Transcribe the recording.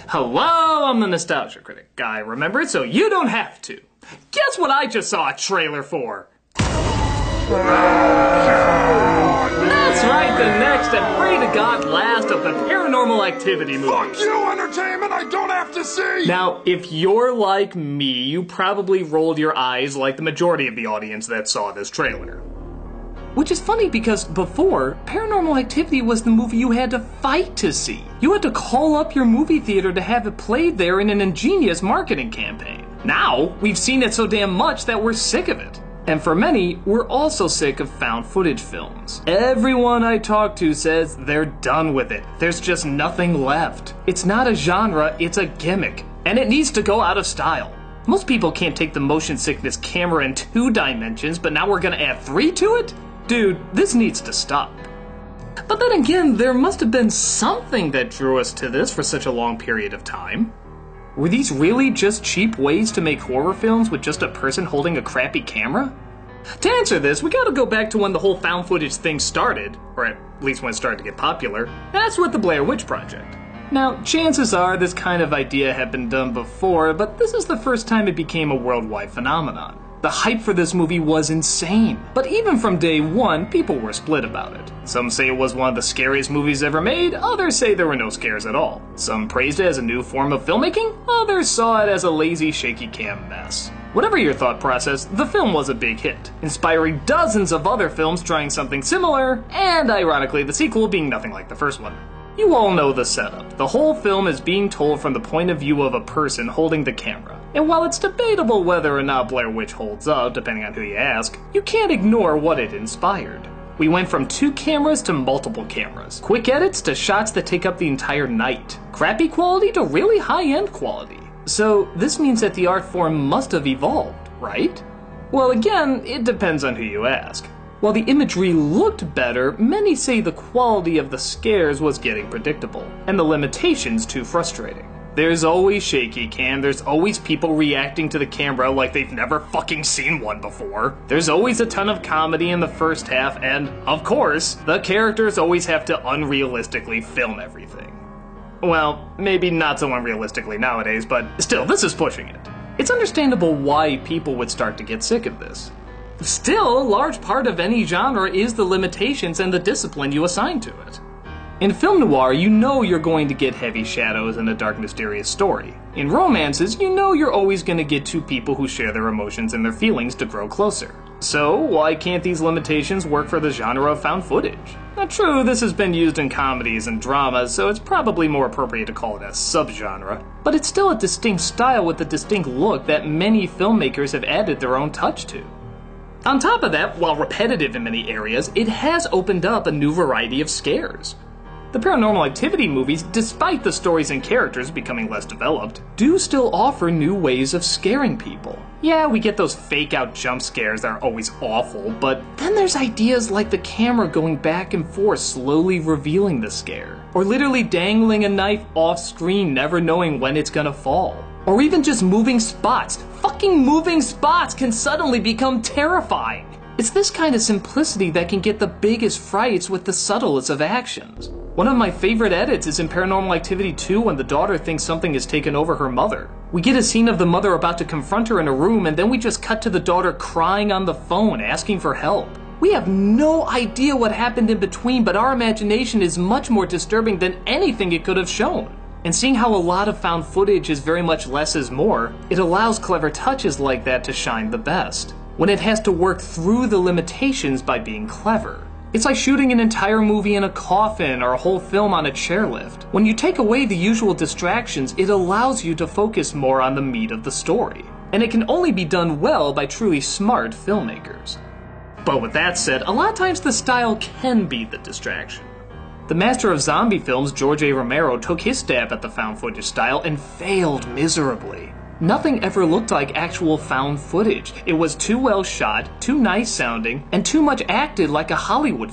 Hello, I'm the Nostalgia Critic. I remember it so you don't have to. Guess what I just saw a trailer for? That's right, the next and pray to God last of the Paranormal Activity movies. Fuck you, entertainment! I don't have to see! Now, if you're like me, you probably rolled your eyes like the majority of the audience that saw this trailer. Which is funny because before, Paranormal Activity was the movie you had to fight to see. You had to call up your movie theater to have it played there in an ingenious marketing campaign. Now, we've seen it so damn much that we're sick of it. And for many, we're also sick of found footage films. Everyone I talk to says they're done with it. There's just nothing left. It's not a genre, it's a gimmick. And it needs to go out of style. Most people can't take the motion sickness camera in 2 dimensions, but now we're gonna add 3 to it? Dude, this needs to stop. But then again, there must have been something that drew us to this for such a long period of time. Were these really just cheap ways to make horror films with just a person holding a crappy camera? To answer this, we gotta go back to when the whole found footage thing started, or at least when it started to get popular. That's with the Blair Witch Project. Now, chances are this kind of idea had been done before, but this is the first time it became a worldwide phenomenon. The hype for this movie was insane, but even from day one, people were split about it. Some say it was one of the scariest movies ever made, others say there were no scares at all. Some praised it as a new form of filmmaking, others saw it as a lazy, shaky cam mess. Whatever your thought process, the film was a big hit, inspiring dozens of other films trying something similar, and ironically the sequel being nothing like the first one. You all know the setup. The whole film is being told from the point of view of a person holding the camera. And while it's debatable whether or not Blair Witch holds up, depending on who you ask, you can't ignore what it inspired. We went from 2 cameras to multiple cameras, quick edits to shots that take up the entire night, crappy quality to really high-end quality. So this means that the art form must have evolved, right? Well, again, it depends on who you ask. While the imagery looked better, many say the quality of the scares was getting predictable, and the limitations too frustrating. There's always shaky cam, there's always people reacting to the camera like they've never fucking seen one before. There's always a ton of comedy in the first half, and, of course, the characters always have to unrealistically film everything. Well, maybe not so unrealistically nowadays, but still, this is pushing it. It's understandable why people would start to get sick of this. Still, a large part of any genre is the limitations and the discipline you assign to it. In film noir, you know you're going to get heavy shadows and a dark, mysterious story. In romances, you know you're always going to get 2 people who share their emotions and their feelings to grow closer. So, why can't these limitations work for the genre of found footage? Now true, this has been used in comedies and dramas, so it's probably more appropriate to call it a subgenre. But it's still a distinct style with a distinct look that many filmmakers have added their own touch to. On top of that, while repetitive in many areas, it has opened up a new variety of scares. The Paranormal Activity movies, despite the stories and characters becoming less developed, do still offer new ways of scaring people. Yeah, we get those fake-out jump scares that are always awful, but then there's ideas like the camera going back and forth slowly revealing the scare, or literally dangling a knife off-screen never knowing when it's gonna fall. Or even just moving spots. Fucking moving spots can suddenly become terrifying. It's this kind of simplicity that can get the biggest frights with the subtlest of actions. One of my favorite edits is in Paranormal Activity 2 when the daughter thinks something has taken over her mother. We get a scene of the mother about to confront her in a room, and then we just cut to the daughter crying on the phone, asking for help. We have no idea what happened in between, but our imagination is much more disturbing than anything it could have shown. And seeing how a lot of found footage is very much less is more, it allows clever touches like that to shine the best, when it has to work through the limitations by being clever. It's like shooting an entire movie in a coffin or a whole film on a chairlift. When you take away the usual distractions, it allows you to focus more on the meat of the story. And it can only be done well by truly smart filmmakers. But with that said, a lot of times the style can be the distraction. The master of zombie films, George A. Romero, took his stab at the found footage style and failed miserably. Nothing ever looked like actual found footage. It was too well shot, too nice sounding, and too much acted like a Hollywood